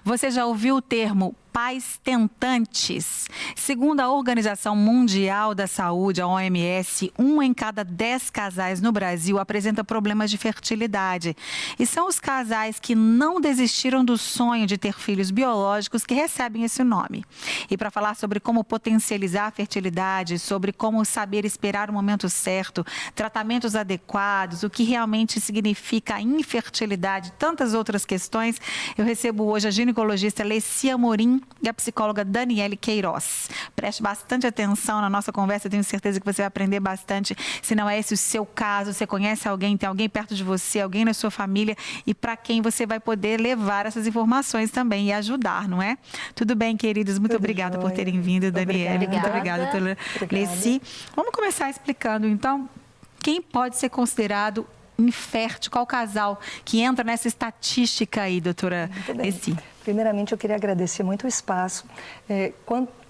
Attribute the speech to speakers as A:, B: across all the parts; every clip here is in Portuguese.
A: Você já ouviu o termo pais tentantes? Segundo a Organização Mundial da Saúde, a OMS, 1 em cada 10 casais no Brasil apresenta problemas de fertilidade. E são os casais que não desistiram do sonho de ter filhos biológicos que recebem esse nome. E para falar sobre como potencializar a fertilidade, sobre como saber esperar o momento certo, tratamentos adequados, o que realmente significa a infertilidade, tantas outras questões, eu recebo hoje a ginecologista Leci Amorim e a psicóloga Daniele Queiroz. Preste bastante atenção na nossa conversa, eu tenho certeza que você vai aprender bastante. Se não é esse o seu caso, você conhece alguém, tem alguém perto de você, alguém na sua família e para quem você vai poder levar essas informações também e ajudar, não é? Tudo bem, queridos? Muito obrigada por terem vindo, Daniele. Muito obrigada, doutora Leci. Vamos começar explicando, então, quem pode ser considerado infértil, qual casal que entra nessa estatística aí, doutora Leci?
B: Primeiramente, eu queria agradecer muito o espaço.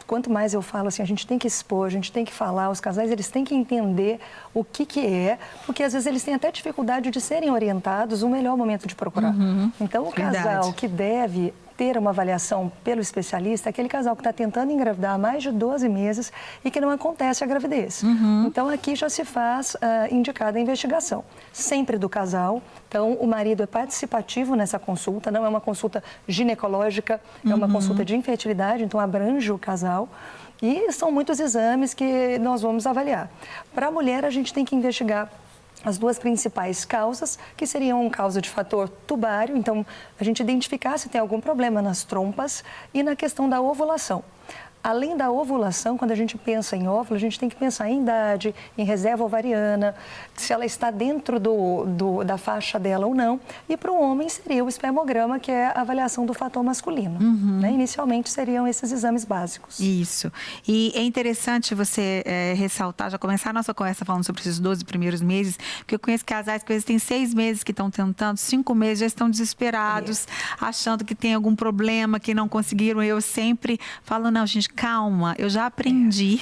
B: Quanto mais eu falo, assim, a gente tem que expor, a gente tem que falar, os casais eles têm que entender o que é, porque às vezes eles têm até dificuldade de serem orientados o melhor momento de procurar. Então, o casal que deve ter uma avaliação pelo especialista é aquele casal que está tentando engravidar há mais de 12 meses e que não acontece a gravidez. Então, aqui já se faz indicada a investigação, sempre do casal. Então, o marido é participativo nessa consulta, não é uma consulta ginecológica, é uma consulta de infertilidade, então abrange o casal. E são muitos exames que nós vamos avaliar. Para a mulher, a gente tem que investigar as duas principais causas, que seriam causa de fator tubário, então a gente identificar se tem algum problema nas trompas e na questão da ovulação. Além da ovulação, quando a gente pensa em óvulo, a gente tem que pensar em idade, em reserva ovariana, se ela está dentro da faixa dela ou não. E para o homem seria o espermograma, que é a avaliação do fator masculino. Né? Inicialmente seriam esses exames básicos.
A: Isso. E é interessante você ressaltar, já começar a nossa conversa falando sobre esses 12 primeiros meses, porque eu conheço casais que às vezes têm 6 meses que estão tentando, 5 meses já estão desesperados, achando que tem algum problema, que não conseguiram. Eu sempre falo, não, gente, calma, eu já aprendi,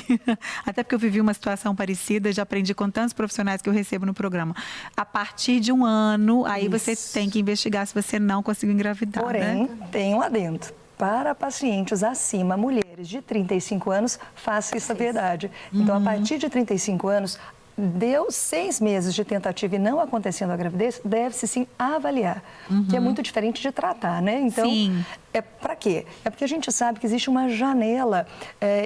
A: até porque eu vivi uma situação parecida, já aprendi com tantos profissionais que eu recebo no programa. A partir de 1 ano, aí você tem que investigar se você não conseguiu engravidar.
B: Porém, tem um adendo. Para pacientes acima, mulheres de 35 anos, faça essa verdade. Então, a partir de 35 anos, deu 6 meses de tentativa e não acontecendo a gravidez, deve-se sim avaliar, que é muito diferente de tratar, né? Então, é para quê? É porque a gente sabe que existe uma janela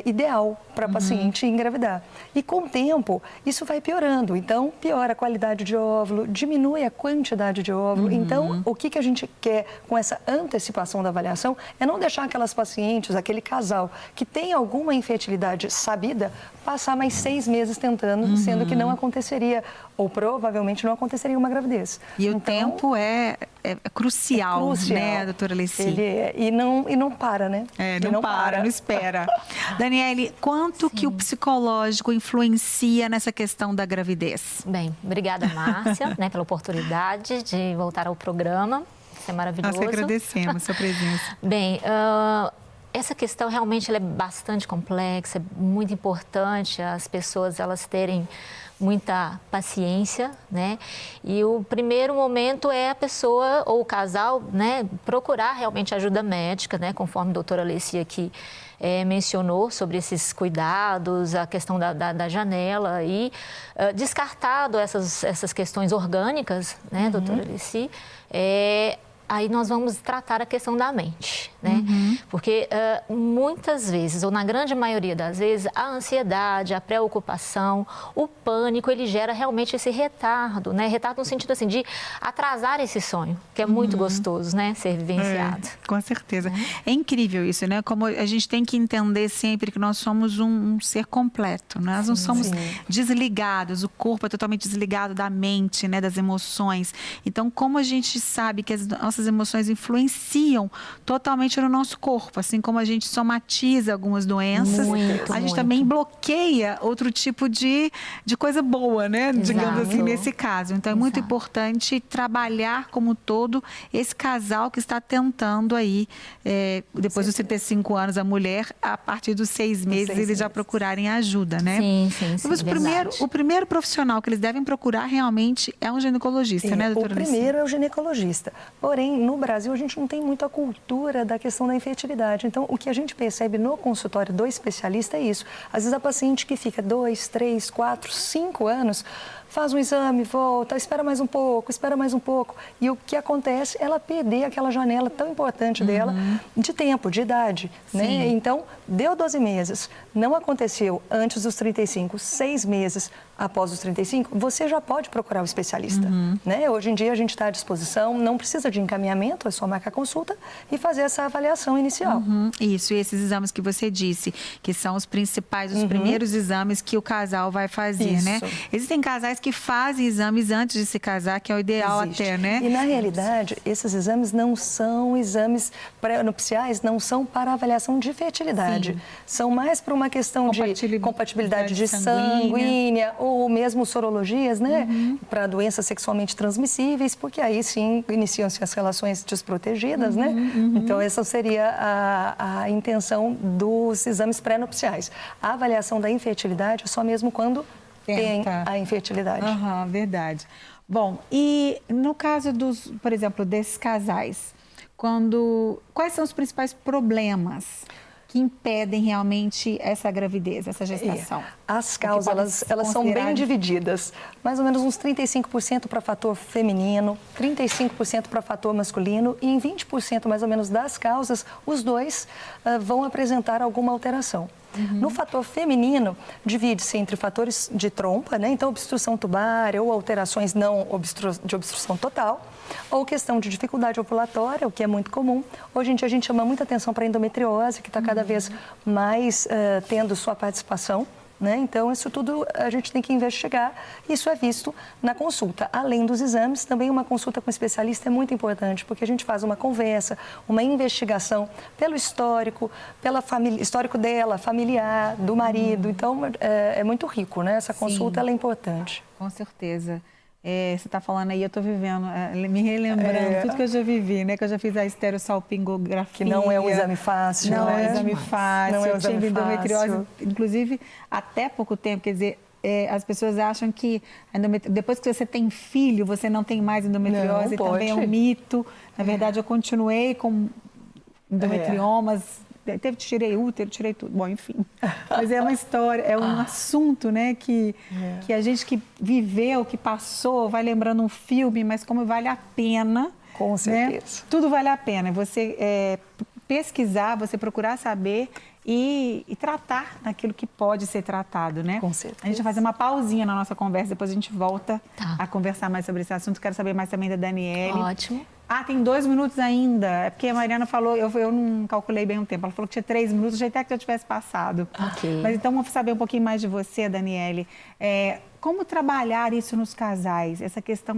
B: ideal para a paciente engravidar. E com o tempo, isso vai piorando. Então, piora a qualidade de óvulo, diminui a quantidade de óvulo. Então, o que a gente quer com essa antecipação da avaliação é não deixar aquelas pacientes, aquele casal que tem alguma infertilidade sabida, passar mais 6 meses tentando, sendo que não aconteceria, ou provavelmente não aconteceria uma gravidez.
A: E o tempo é crucial, né, doutora Leci?
B: E não para, né?
A: Não para, não espera. Daniele, quanto que o psicológico influencia nessa questão da gravidez?
C: Bem, obrigada, Márcia, né, pela oportunidade de voltar ao programa. Isso é maravilhoso.
A: Nós que agradecemos a sua presença.
C: Bem, essa questão realmente ela é bastante complexa, é muito importante as pessoas elas terem muita paciência, né? E o primeiro momento é a pessoa ou o casal, né, procurar realmente ajuda médica, né? Conforme a doutora Leci aqui mencionou sobre esses cuidados, a questão da janela e descartado essas questões orgânicas, né, doutora Leci, aí nós vamos tratar a questão da mente, né? Porque muitas vezes, ou na grande maioria das vezes, a ansiedade, a preocupação, o pânico, ele gera realmente esse retardo, né? Retardo no sentido assim, de atrasar esse sonho, que é muito gostoso, né? Ser vivenciado.
A: Com certeza. É incrível isso, né? Como a gente tem que entender sempre que nós somos um ser completo, né? Nós não somos desligados, o corpo é totalmente desligado da mente, né? Das emoções. Então, como a gente sabe que as nossas emoções influenciam totalmente no nosso corpo, assim como a gente somatiza algumas doenças, a gente também bloqueia outro tipo de coisa boa, né? Digamos assim, nesse caso. Então, é muito importante trabalhar como todo esse casal que está tentando aí, depois dos 35 anos, a mulher, a partir dos 6 meses, eles já procurarem ajuda, né?
C: Sim,
A: Mas o primeiro profissional que eles devem procurar realmente é um ginecologista, né, doutora Leci?
B: O primeiro é o ginecologista. Porém, tem, no Brasil, a gente não tem muita cultura da questão da infertilidade. Então, o que a gente percebe no consultório do especialista é isso. Às vezes a paciente que fica 2, 3, 4, 5 anos, faz um exame, volta, espera mais um pouco, espera mais um pouco. E o que acontece? Ela perder aquela janela tão importante dela de tempo, de idade, né? Então, deu 12 meses, não aconteceu antes dos 35, 6 meses após os 35, você já pode procurar o especialista, né? Hoje em dia a gente está à disposição, não precisa de encaminhamento, é só marcar consulta e fazer essa avaliação inicial.
A: Isso, e esses exames que você disse, que são os principais, os primeiros exames que o casal vai fazer, né? Existem casais que fazem exames antes de se casar, que é o ideal até, né?
B: E na realidade, esses exames não são exames pré-nupciais, não são para avaliação de fertilidade. São mais para uma questão de compatibilidade de sanguínea ou mesmo sorologias, né? Para doenças sexualmente transmissíveis, porque aí sim iniciam-se as relações desprotegidas, né? Então essa seria a intenção dos exames pré-nupciais. A avaliação da infertilidade é só mesmo quando tem a infertilidade.
A: Verdade. Bom, e no caso dos, por exemplo, desses casais, quais são os principais problemas que impedem realmente essa gravidez, essa gestação?
B: As causas, elas são bem divididas. Mais ou menos uns 35% para fator feminino, 35% para fator masculino e em 20% mais ou menos das causas, os dois vão apresentar alguma alteração. No fator feminino, divide-se entre fatores de trompa, né? Então obstrução tubária ou alterações de obstrução total, ou questão de dificuldade ovulatória, o que é muito comum. Hoje em dia a gente chama muita atenção para a endometriose, que está cada vez mais tendo sua participação, né? Então, isso tudo a gente tem que investigar. Isso é visto na consulta. Além dos exames, também uma consulta com especialista é muito importante, porque a gente faz uma conversa, uma investigação pelo histórico, histórico dela, familiar, do marido. Então, é muito rico, né? Essa consulta ela é importante.
A: Com certeza. Você está falando aí, eu estou vivendo, me relembrando tudo que eu já vivi, né? Que eu já fiz a esterossalpingografia.
B: Que não é um exame fácil,
A: Não
B: né?
A: é um exame fácil.
B: Não é um
A: eu
B: exame
A: tive endometriose,
B: fácil.
A: inclusive, até pouco tempo. Quer dizer, as pessoas acham que depois que você tem filho, você não tem mais endometriose.
B: Não,
A: também é um mito. Na verdade, eu continuei com endometriomas. Tirei útero, tirei tudo. Bom, enfim. Mas é uma história, é um assunto, né? Que a gente que viveu, que passou, vai lembrando um filme, mas como vale a pena.
B: Com certeza.
A: Né? Tudo vale a pena. Você pesquisar, você procurar saber e tratar naquilo que pode ser tratado, né?
B: Com certeza.
A: A gente vai fazer uma pausinha na nossa conversa, depois a gente volta a conversar mais sobre esse assunto. Quero saber mais também da Daniele.
C: Ótimo.
A: Tem 2 minutos ainda. É porque a Mariana falou, eu não calculei bem o tempo. Ela falou que tinha 3 minutos, achei até que eu tivesse passado.
C: Ok.
A: Mas então, vamos saber um pouquinho mais de você, Daniele. Como trabalhar isso nos casais? Essa questão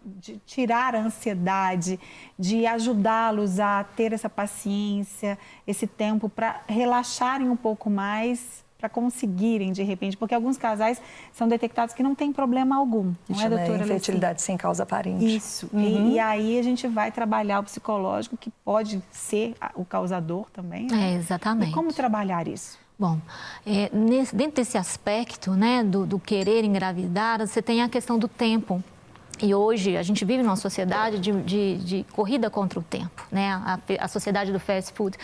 A: de tirar a ansiedade, de ajudá-los a ter essa paciência, esse tempo para relaxarem um pouco mais, para conseguirem, de repente, porque alguns casais são detectados que não tem problema algum, não é, doutora?
B: Infertilidade sem causa aparente.
A: Isso. E aí a gente vai trabalhar o psicológico, que pode ser o causador também. Né?
C: Exatamente.
A: E como trabalhar isso?
C: Bom, dentro desse aspecto, né, do querer engravidar, você tem a questão do tempo. E hoje a gente vive numa sociedade de corrida contra o tempo, né? A sociedade do fast food.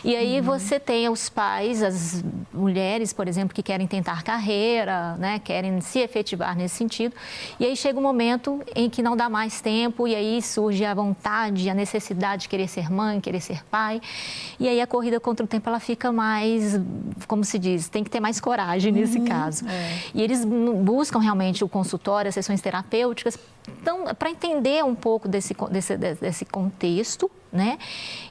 C: E aí você tem os pais, as mulheres, por exemplo, que querem tentar carreira, né? Querem se efetivar nesse sentido. E aí chega um momento em que não dá mais tempo e aí surge a vontade, a necessidade de querer ser mãe, querer ser pai. E aí a corrida contra o tempo ela fica mais, como se diz, tem que ter mais coragem nesse caso. E eles buscam realmente o consultório, as sessões terapêuticas, então, para entender um pouco desse contexto, né?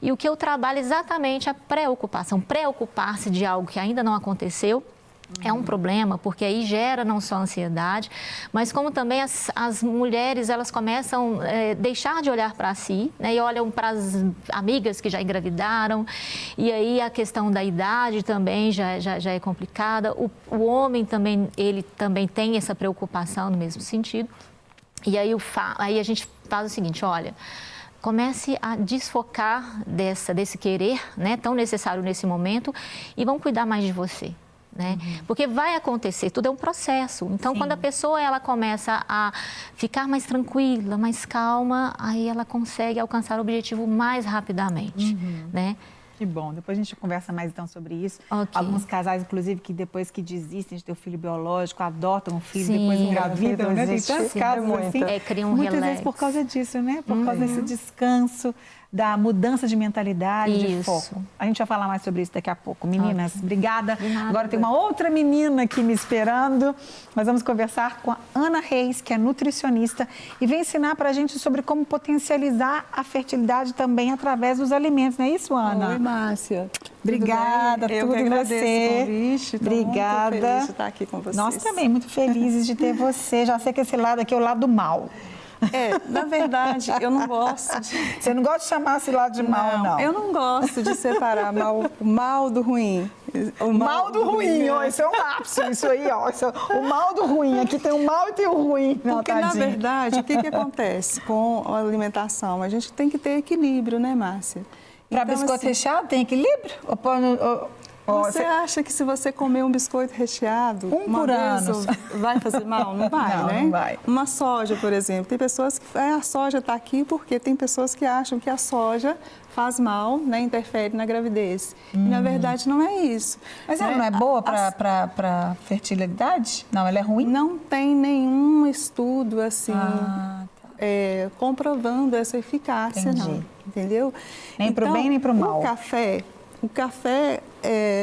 C: E o que eu trabalho é exatamente a preocupação, preocupar-se de algo que ainda não aconteceu. É um problema, porque aí gera não só ansiedade, mas como também as mulheres, elas começam a deixar de olhar para si, né? E olham para as amigas que já engravidaram, e aí a questão da idade também já é complicada. O homem também, ele também tem essa preocupação no mesmo sentido. E aí a gente faz o seguinte, olha, comece a desfocar desse querer, né, tão necessário nesse momento, e vamos cuidar mais de você. né? Porque vai acontecer, tudo é um processo. Então, quando a pessoa ela começa a ficar mais tranquila, mais calma, aí ela consegue alcançar o objetivo mais rapidamente, né?
A: Que bom. Depois a gente conversa mais então sobre isso.
C: Ok.
A: Alguns casais, inclusive, que depois que desistem de ter o filho biológico, adotam o filho,
C: Sim,
A: depois engravidam, né? Tem
B: existe.
A: tantos
B: Sim,
A: casos
B: muita.
A: assim.
C: Cria um
A: muitas
C: relax.
A: vezes por causa disso, né? Por causa desse descanso, da mudança de mentalidade, de
C: Isso.
A: foco. A gente vai falar mais sobre isso daqui a pouco. Meninas, obrigada.
C: De nada,
A: Agora tem uma outra menina aqui me esperando. Nós vamos conversar com a Ana Reis, que é nutricionista, e vem ensinar para a gente sobre como potencializar a fertilidade também através dos alimentos. Não é isso, Ana?
D: Oi, Márcia.
A: Obrigada,
D: Eu
A: tudo
D: que agradeço
A: você.
D: o convite. Tô
A: Obrigada.
D: muito feliz de estar aqui com vocês.
A: Nós também, muito felizes de ter você. Já sei que esse lado aqui é o lado do mal.
D: Na verdade, eu não gosto de...
A: Você não gosta de chamar esse lado de mal, não?
D: Eu não gosto de separar o mal do ruim. O
A: Mal do ruim, ó, isso é um lapso, isso aí, ó. Isso é o mal do ruim. Aqui tem o mal e tem o ruim.
D: Porque, na
A: tadinho.
D: verdade, o que acontece com a alimentação? A gente tem que ter equilíbrio, né, Márcia?
A: Para
D: Então,
A: biscoito
D: assim,
A: recheado tem equilíbrio?
D: Você acha que se você comer um biscoito recheado uma
A: por
D: vez
A: ano.
D: vai fazer mal? Não vai,
A: Não,
D: né?
A: não vai.
D: Uma soja, por exemplo. Tem pessoas que a soja está aqui porque tem pessoas que acham que a soja faz mal, né? Interfere na gravidez. E, na verdade, não é isso.
A: Mas ela
D: né?
A: não é boa para fertilidade? Não, ela é ruim?
D: Não tem nenhum estudo assim
A: Ah,
D: comprovando essa eficácia,
A: Entendi.
D: não. Entendeu?
A: Nem pro bem, nem pro mal.
D: O café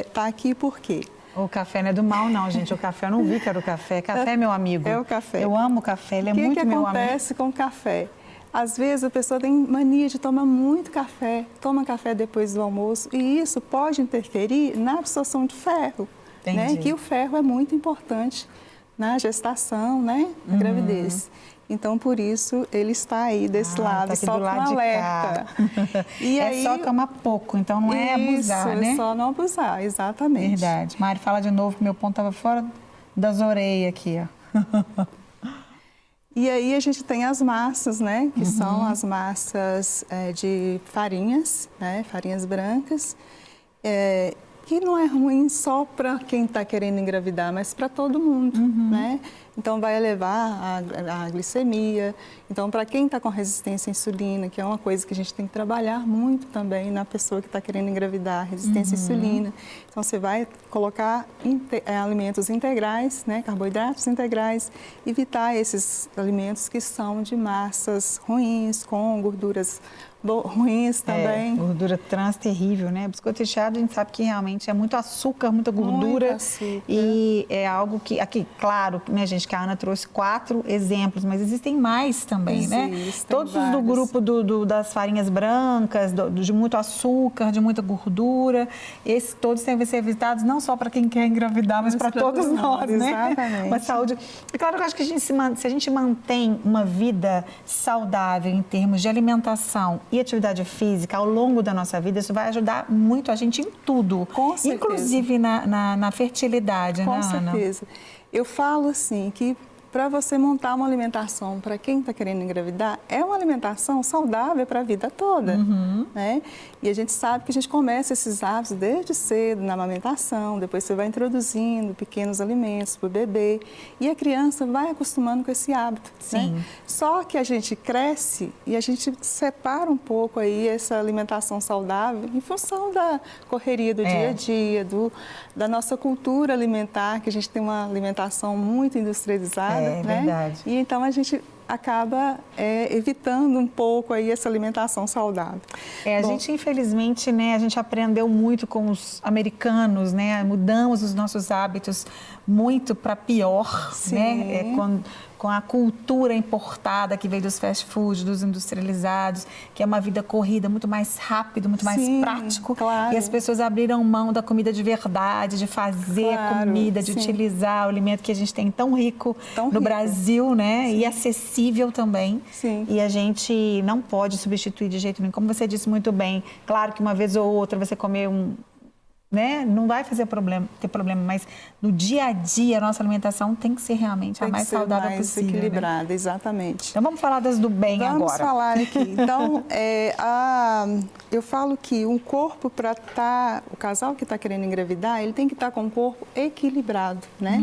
D: está aqui por quê?
A: O café não é do mal, não, gente. O café, eu não vi que era o café. Café é meu amigo.
D: É o café.
A: Eu amo o café, ele é
D: O que
A: muito meu amigo.
D: acontece com o café? Às vezes a pessoa tem mania de tomar muito café, toma café depois do almoço, e isso pode interferir na absorção de ferro, né?
A: Entendi.
D: Que o ferro é muito importante na gestação, né? Na gravidez. Então, por isso, ele está aí desse lado,
A: tá aqui
D: só
A: do
D: com
A: lado de
D: alerta.
A: cá.
D: E
A: É
D: aí,
A: só tomar pouco, então não é abusar,
D: isso,
A: né?
D: é só não abusar, exatamente.
A: Verdade. Mari, fala de novo que meu ponto estava fora das orelhas aqui, ó.
D: E aí a gente tem as massas, né? Que são as massas de farinhas, né? Farinhas brancas, que não é ruim só para quem está querendo engravidar, mas para todo mundo, né? Então vai elevar a glicemia. Então, para quem está com resistência à insulina, que é uma coisa que a gente tem que trabalhar muito também na pessoa que está querendo engravidar, resistência à insulina. Então, você vai colocar alimentos integrais, né, carboidratos integrais, evitar esses alimentos que são de massas ruins, com gorduras ruins também.
A: Gordura trans terrível, né? Biscoito recheado, a gente sabe que realmente é muito açúcar, muita gordura.
D: Muito açúcar.
A: E é algo que, aqui, claro, né, gente, que a Ana trouxe 4 exemplos, mas existem mais também, né? Todos os do grupo das farinhas brancas, de muito açúcar, de muita gordura, esses todos têm que ser evitados não só para quem quer engravidar, mas para todos nós, né?
D: Exatamente.
A: Uma saúde. E claro que eu acho que se a gente mantém uma vida saudável em termos de alimentação e atividade física ao longo da nossa vida, isso vai ajudar muito a gente em tudo.
D: Com certeza.
A: Inclusive na fertilidade, né, Ana?
D: Com certeza. Eu falo assim que para você montar uma alimentação para quem está querendo engravidar, é uma alimentação saudável para a vida toda, né? E a gente sabe que a gente começa esses hábitos desde cedo, na amamentação, depois você vai introduzindo pequenos alimentos para o bebê e a criança vai acostumando com esse hábito,
A: Sim.
D: né? Só que a gente cresce e a gente separa um pouco aí essa alimentação saudável em função da correria do dia a dia, da nossa cultura alimentar, que a gente tem uma alimentação muito industrializada, né?
A: Verdade.
D: E então a gente acaba evitando um pouco aí essa alimentação saudável.
A: A gente, infelizmente, né, a gente aprendeu muito com os americanos, né? Mudamos os nossos hábitos muito para pior, né? Com a cultura importada que veio dos fast foods, dos industrializados, que é uma vida corrida muito mais rápido, muito mais prático.
D: Claro.
A: E as pessoas abriram mão da comida de verdade, de fazer a comida, de utilizar o alimento que a gente tem tão rico no Brasil, né? E acessível também.
D: Sim.
A: E a gente não pode substituir de jeito nenhum. Como você disse muito bem, claro que uma vez ou outra você comer né? Não vai ter problema, mas no dia a dia a nossa alimentação tem que ser realmente a mais saudável possível.
D: Equilibrada,
A: né?
D: Exatamente.
A: Então vamos falar das do bem agora.
D: Vamos falar aqui. Então, eu falo que um corpo para estar, o casal que está querendo engravidar, ele tem que estar com um corpo equilibrado, né?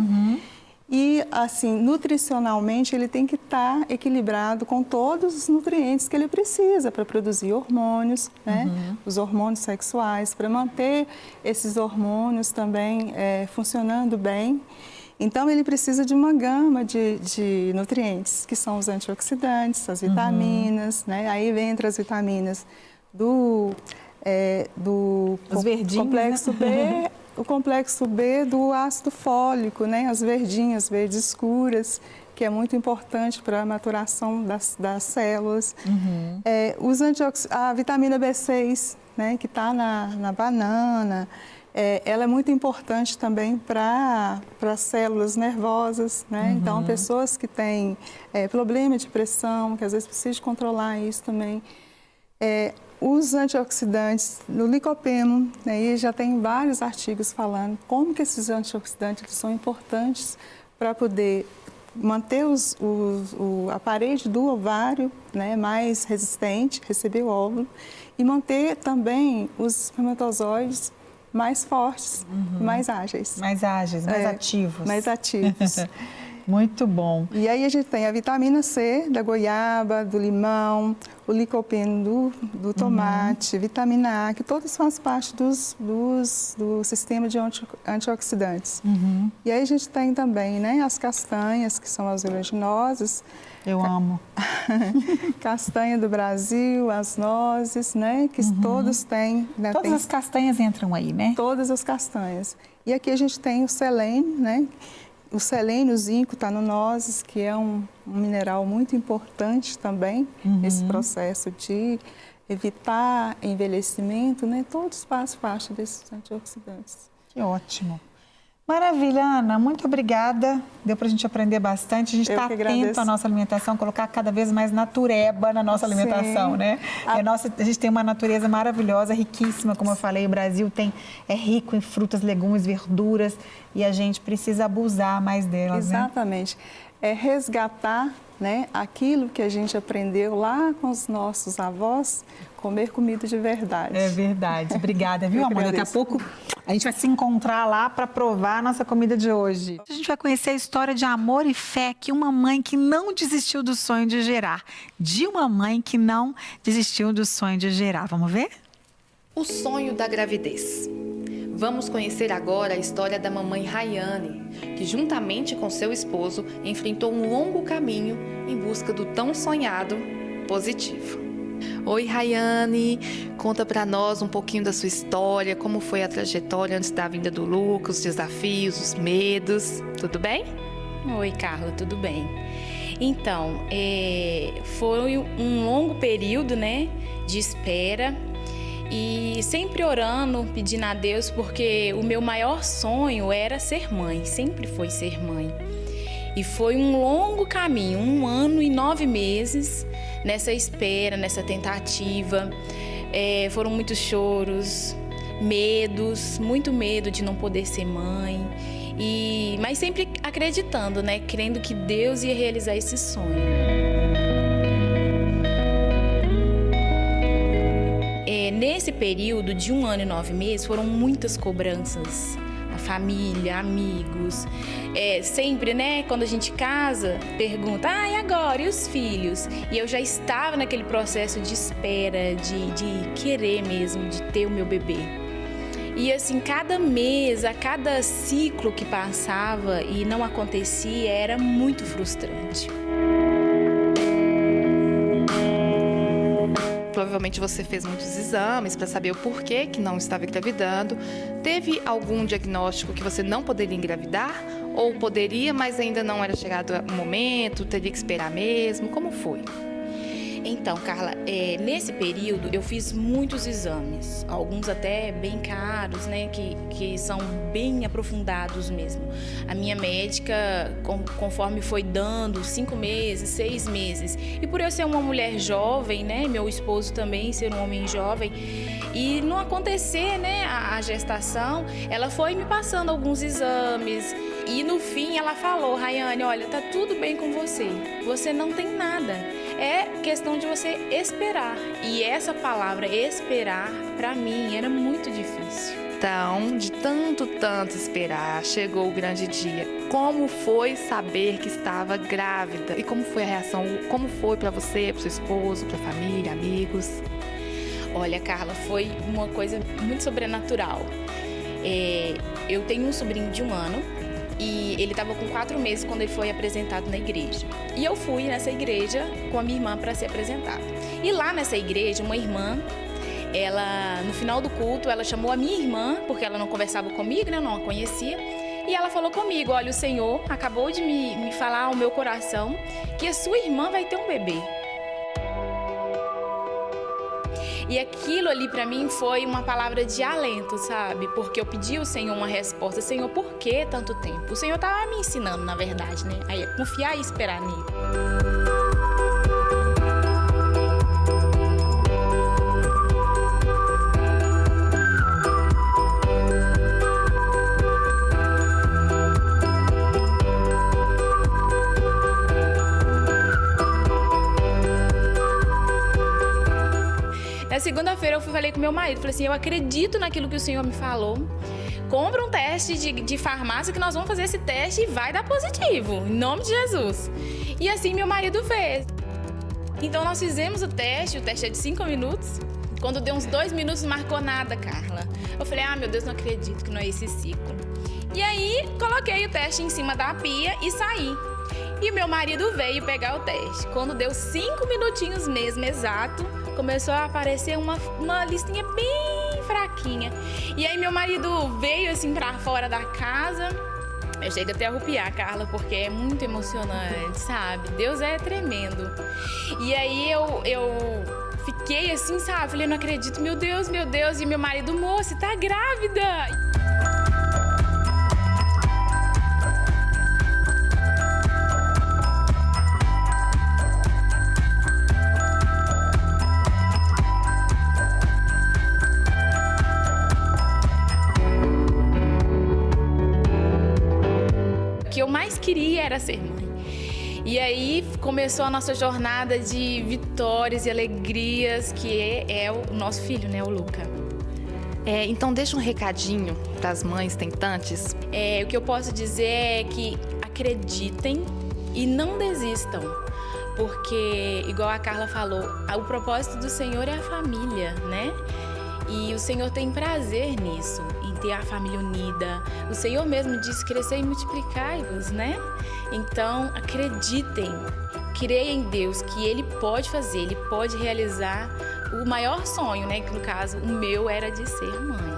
D: E, assim, nutricionalmente, ele tem que estar equilibrado com todos os nutrientes que ele precisa para produzir hormônios, né? Os hormônios sexuais, para manter esses hormônios também funcionando bem. Então, ele precisa de uma gama de nutrientes, que são os antioxidantes, as vitaminas, né? Aí entra as vitaminas do complexo B, o complexo B do ácido fólico, né? As verdinhas, verdes escuras, que é muito importante para a maturação das células. A vitamina B6, né? Que está na banana, ela é muito importante também para as células nervosas, né? Então, pessoas que têm problema de pressão, que às vezes precisam controlar isso também. Os antioxidantes no licopeno, né, e já tem vários artigos falando como que esses antioxidantes são importantes para poder manter a parede do ovário, né, mais resistente, receber o óvulo, e manter também os espermatozoides mais fortes, mais ágeis.
A: Mais ágeis, mais ativos.
D: Mais ativos.
A: Muito bom.
D: E aí a gente tem a vitamina C da goiaba, do limão, o licopeno do tomate, vitamina A, que todos fazem parte do sistema de antioxidantes. E aí a gente tem também, né, as castanhas, que são as oleaginosas.
A: Eu amo.
D: Castanha do Brasil, as nozes, né, que todos têm. Né,
A: todas as castanhas entram aí, né?
D: Todas as castanhas. E aqui a gente tem o selênio, né? O selênio, o zinco está no nozes, que é um mineral muito importante também nesse processo de evitar envelhecimento, né? Todos fazem parte desses antioxidantes.
A: Que ótimo. Maravilha, Ana. Muito obrigada. Deu para a gente aprender bastante. A gente está atento à nossa alimentação, colocar cada vez mais natureba na nossa alimentação, né? A gente tem uma natureza maravilhosa, riquíssima, como eu falei. O Brasil é rico em frutas, legumes, verduras e a gente precisa abusar mais delas,
D: Exatamente. É resgatar, né, aquilo que a gente aprendeu lá com os nossos avós, comer comida de verdade.
A: É verdade. Obrigada, viu, amor? Daqui a pouco a gente vai se encontrar lá para provar a nossa comida de hoje. A gente vai conhecer a história de amor e fé que uma mãe que não desistiu do sonho de gerar. De uma mãe que não desistiu do sonho de gerar. Vamos ver?
E: O sonho da gravidez. Vamos conhecer agora a história da mamãe Rayane, que juntamente com seu esposo enfrentou um longo caminho em busca do tão sonhado positivo. Oi, Rayane, conta pra nós um pouquinho da sua história, como foi a trajetória antes da vinda do Lucas, os desafios, os medos, tudo bem?
F: Oi, Carla, tudo bem? Então, foi um longo período, né, de espera e sempre orando, pedindo a Deus, porque o meu maior sonho era ser mãe, sempre foi ser mãe. E foi um longo caminho, 1 ano e 9 meses, nessa espera, nessa tentativa. Foram muitos choros, medos, muito medo de não poder ser mãe. Mas sempre acreditando, né? Crendo que Deus ia realizar esse sonho. Nesse período de 1 ano e 9 meses, foram muitas cobranças. A família, amigos. Sempre, né, quando a gente casa, pergunta, e agora? E os filhos? E eu já estava naquele processo de espera, de querer mesmo, de ter o meu bebê. E assim, cada mês, a cada ciclo que passava e não acontecia, era muito frustrante.
E: Provavelmente você fez muitos exames para saber o porquê que não estava engravidando. Teve algum diagnóstico que você não poderia engravidar? Ou poderia, mas ainda não era chegado o momento, teria que esperar mesmo? Como foi?
F: Então, Carla, nesse período eu fiz muitos exames, alguns até bem caros, né, que são bem aprofundados mesmo. A minha médica, conforme foi dando 5 meses, 6 meses, e por eu ser uma mulher jovem, né, meu esposo também ser um homem jovem, e não acontecer, né, a gestação, ela foi me passando alguns exames. E no fim ela falou: Rayane, olha, tá tudo bem com você, você não tem nada, é questão de você esperar. E essa palavra esperar, para mim, era muito difícil.
E: Então, de tanto esperar, chegou o grande dia. Como foi saber que estava grávida? E como foi a reação? Como foi para você, para seu esposo, para a família, amigos?
F: Olha, Carla, foi uma coisa muito sobrenatural. Eu tenho um sobrinho de 1 ano e ele estava com 4 meses quando ele foi apresentado na igreja. E eu fui nessa igreja com a minha irmã para ser apresentada. E lá nessa igreja, uma irmã, ela, no final do culto, ela chamou a minha irmã, porque ela não conversava comigo, né, eu não a conhecia. E ela falou comigo: olha, o Senhor acabou de me falar ao meu coração que a sua irmã vai ter um bebê. E aquilo ali para mim foi uma palavra de alento, sabe? Porque eu pedi ao Senhor uma resposta: Senhor, por que tanto tempo? O Senhor estava me ensinando, na verdade, né? Aí, confiar e esperar nele. Na segunda-feira eu falei com meu marido, falei assim: eu acredito naquilo que o Senhor me falou, compra um teste de farmácia que nós vamos fazer esse teste e vai dar positivo, em nome de Jesus. E assim meu marido fez. Então nós fizemos o teste é de 5 minutos, quando deu uns 2 minutos não marcou nada, Carla. Eu falei: ah, meu Deus, não acredito que não é esse ciclo. E aí coloquei o teste em cima da pia e saí. E meu marido veio pegar o teste. Quando deu 5 minutinhos mesmo, exato, começou a aparecer uma listinha bem fraquinha. E aí meu marido veio assim pra fora da casa. Eu chego até a arrepiar, Carla, porque é muito emocionante, sabe? Deus é tremendo. E aí eu fiquei assim, sabe? Falei: não acredito, meu Deus. E meu marido: moça, você tá grávida. O que eu mais queria era ser mãe. E aí começou a nossa jornada de vitórias e alegrias, que é o nosso filho, né, o Luca.
E: Então deixa um recadinho para as mães tentantes.
F: O que eu posso dizer é que acreditem e não desistam. Porque, igual a Carla falou, o propósito do Senhor é a família, né? E o Senhor tem prazer nisso, em ter a família unida. O Senhor mesmo disse: crescer e multiplicai-vos, né? Então, acreditem, creem em Deus, que Ele pode fazer, Ele pode realizar o maior sonho, né? Que no caso, o meu era de ser mãe.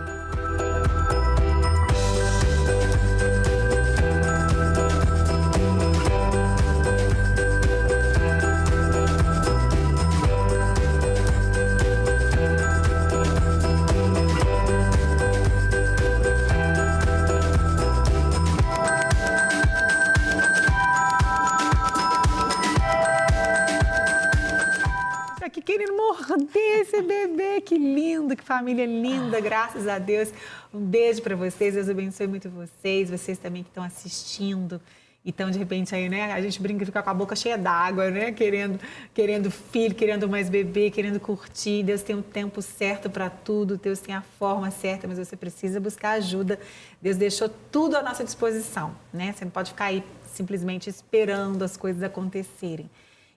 A: Aqui querendo morder esse bebê, que lindo, que família linda, graças a Deus. Um beijo para vocês, Deus abençoe muito vocês também que estão assistindo. Então, de repente, aí, né, a gente brinca e fica com a boca cheia d'água, né, querendo filho, querendo mais bebê, querendo curtir. Deus tem um tempo certo para tudo, Deus tem a forma certa, mas você precisa buscar ajuda. Deus deixou tudo à nossa disposição, né? Você não pode ficar aí simplesmente esperando as coisas acontecerem.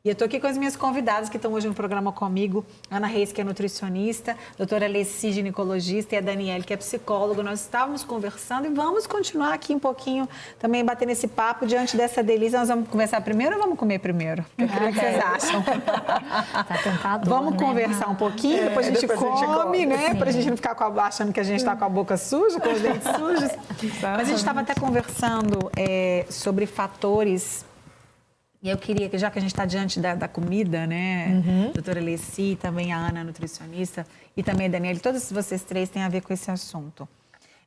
A: E eu estou aqui com as minhas convidadas que estão hoje no programa comigo, Ana Reis, que é nutricionista, doutora Alessi, ginecologista, e a Daniele, que é psicóloga. Nós estávamos conversando e vamos continuar aqui um pouquinho também batendo esse papo diante dessa delícia. Nós vamos conversar primeiro ou vamos comer primeiro? O que vocês acham?
C: Tá tentador,
A: vamos
C: né?
A: conversar um pouquinho, depois a gente come, né? Para a gente não ficar achando que a gente está com a boca suja, com os dentes sujos. Mas a gente estava até conversando sobre fatores E eu queria que, já que a gente está diante da comida, né, doutora Leci, também a Ana, nutricionista, e também a Daniele, todos vocês três têm a ver com esse assunto.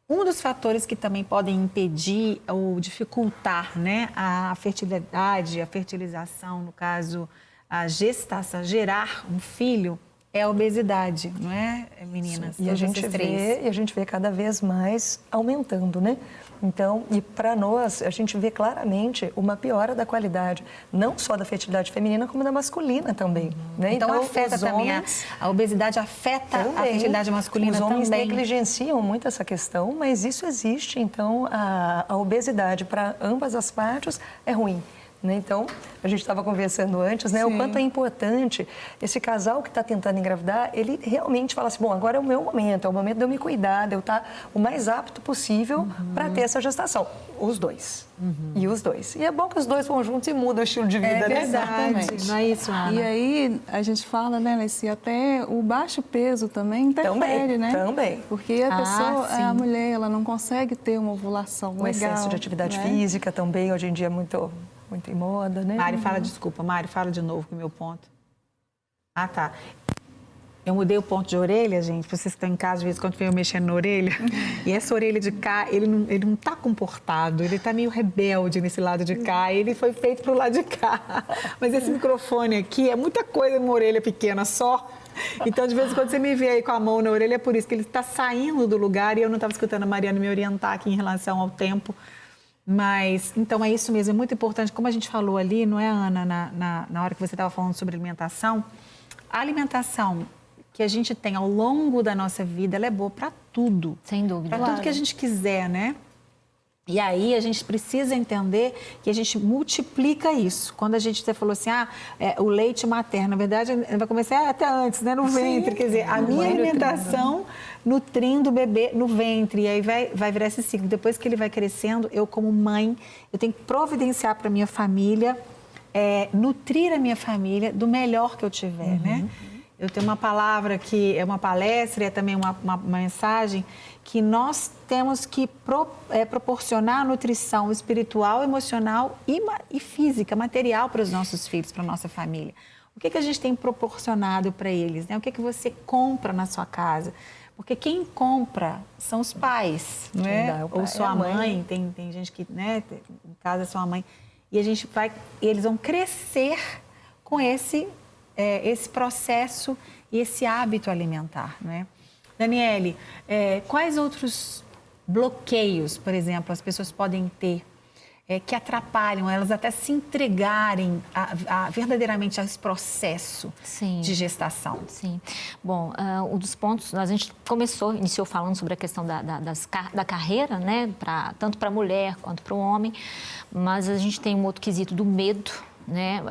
A: Um dos fatores que também podem impedir ou dificultar, né, a fertilidade, a fertilização, no caso, a gestação, gerar um filho, é a obesidade, não é, meninas?
B: Sim. E a gente vê cada vez mais aumentando, né? Então, e para nós, a gente vê claramente uma piora da qualidade, não só da fertilidade feminina, como da masculina também. Né?
A: Então afeta também, a obesidade afeta também, a fertilidade masculina também. Os homens
B: negligenciam muito essa questão, mas isso existe. Então, a obesidade para ambas as partes é ruim. Né? Então, a gente estava conversando antes, né? O quanto é importante esse casal que está tentando engravidar, ele realmente fala assim, bom, agora é o meu momento, é o momento de eu me cuidar, de eu estar o mais apto possível para ter essa gestação. Os dois. E os dois. E é bom que os dois vão juntos e mudam o estilo de vida,
A: né?
D: Exatamente.
A: Não é isso, Ana?
D: E aí, a gente fala, né, Leci, até o baixo peso também interfere, né?
B: Também.
D: Porque a pessoa, a mulher, ela não consegue ter uma ovulação legal.
B: O excesso de atividade física também, hoje em dia, é muito em moda, né?
A: Mari, Mari, fala de novo com o meu ponto. Ah, tá. Eu mudei o ponto de orelha, gente, vocês que estão em casa, de vez em quando eu mexendo na orelha, e essa orelha de cá, ele não tá comportado, ele tá meio rebelde nesse lado de cá, ele foi feito pro lado de cá. Mas esse microfone aqui é muita coisa numa orelha pequena só. Então, de vez em quando você me vê aí com a mão na orelha, é por isso que ele está saindo do lugar e eu não estava escutando a Mariana me orientar aqui em relação ao tempo. Mas, então, é isso mesmo, é muito importante, como a gente falou ali, não é, Ana, na hora que você estava falando sobre alimentação, a alimentação que a gente tem ao longo da nossa vida, ela é boa para tudo.
C: Sem dúvida.
A: Para tudo que a gente quiser, né? E aí a gente precisa entender que a gente multiplica isso. Quando você falou assim, o leite materno, na verdade, vai começar até antes, né? No ventre. Quer dizer, a minha alimentação nutrindo o bebê no ventre. E aí vai virar esse ciclo. Depois que ele vai crescendo, eu como mãe, eu tenho que providenciar para a minha família, nutrir a minha família do melhor que eu tiver, né? Eu tenho uma palavra que é uma palestra e é também uma mensagem que nós temos que proporcionar nutrição espiritual, emocional e física, material para os nossos filhos, para a nossa família. O que a gente tem proporcionado para eles? Né? O que você compra na sua casa? Porque quem compra são os pais, não é? Ou sua mãe, tem gente que, né, em casa é sua mãe. E eles vão crescer com esse processo e esse hábito alimentar, né? Daniele, quais outros bloqueios, por exemplo, as pessoas podem ter que atrapalham elas até se entregarem verdadeiramente a esse processo de gestação?
C: Sim. Bom, um dos pontos, a gente iniciou falando sobre a questão da carreira, né? Tanto para a mulher quanto para o homem, mas a gente tem um outro quesito do medo, né?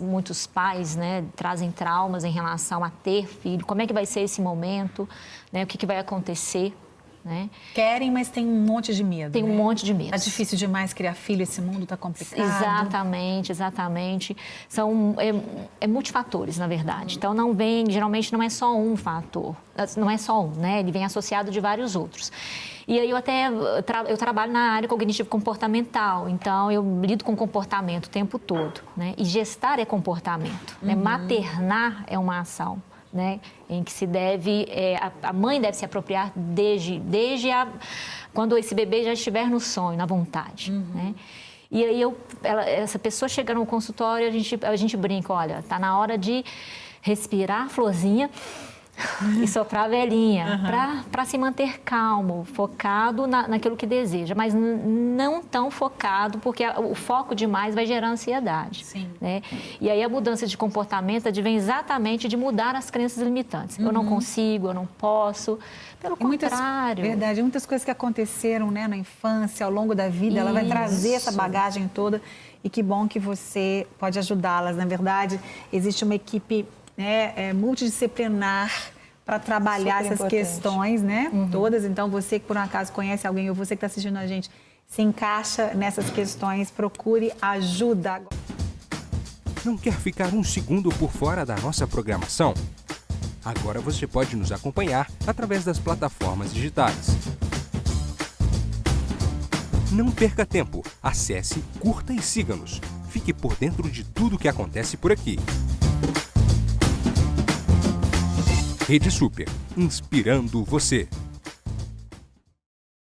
C: Muitos pais, né, trazem traumas em relação a ter filho, como é que vai ser esse momento, né, o que vai acontecer, né?
A: Querem, mas tem um monte de medo.
C: Tem um monte de medo.
A: É difícil demais criar filho, esse mundo está complicado.
C: Exatamente. É multifatores, na verdade. Então, geralmente não é só um fator, não é só um, né? Ele vem associado de vários outros. E aí eu trabalho na área cognitivo-comportamental, então eu lido com comportamento o tempo todo, né? E gestar é comportamento, né? Maternar é uma ação, né? Em que se deve, a mãe deve se apropriar desde quando esse bebê já estiver no sonho, na vontade, né? E aí essa pessoa chega no consultório, a gente brinca, olha, tá na hora de respirar, florzinha, e soprar a velhinha, para se manter calmo, focado naquilo que deseja, mas não tão focado, porque o foco demais vai gerar ansiedade.
A: Sim.
C: Né? E aí a mudança de comportamento advém exatamente de mudar as crenças limitantes. Eu não consigo, eu não posso, pelo contrário.
A: Verdade, muitas coisas que aconteceram, né, na infância, ao longo da vida, ela vai trazer essa bagagem toda e que bom que você pode ajudá-las. Na verdade, existe uma equipe multidisciplinar para trabalhar essas questões, né? Todas. Então, você que por um acaso conhece alguém ou você que está assistindo a gente, se encaixa nessas questões, procure ajuda.
G: Não quer ficar um segundo por fora da nossa programação? Agora você pode nos acompanhar através das plataformas digitais. Não perca tempo. Acesse, curta e siga-nos. Fique por dentro de tudo o que acontece por aqui. Rede Super, inspirando você.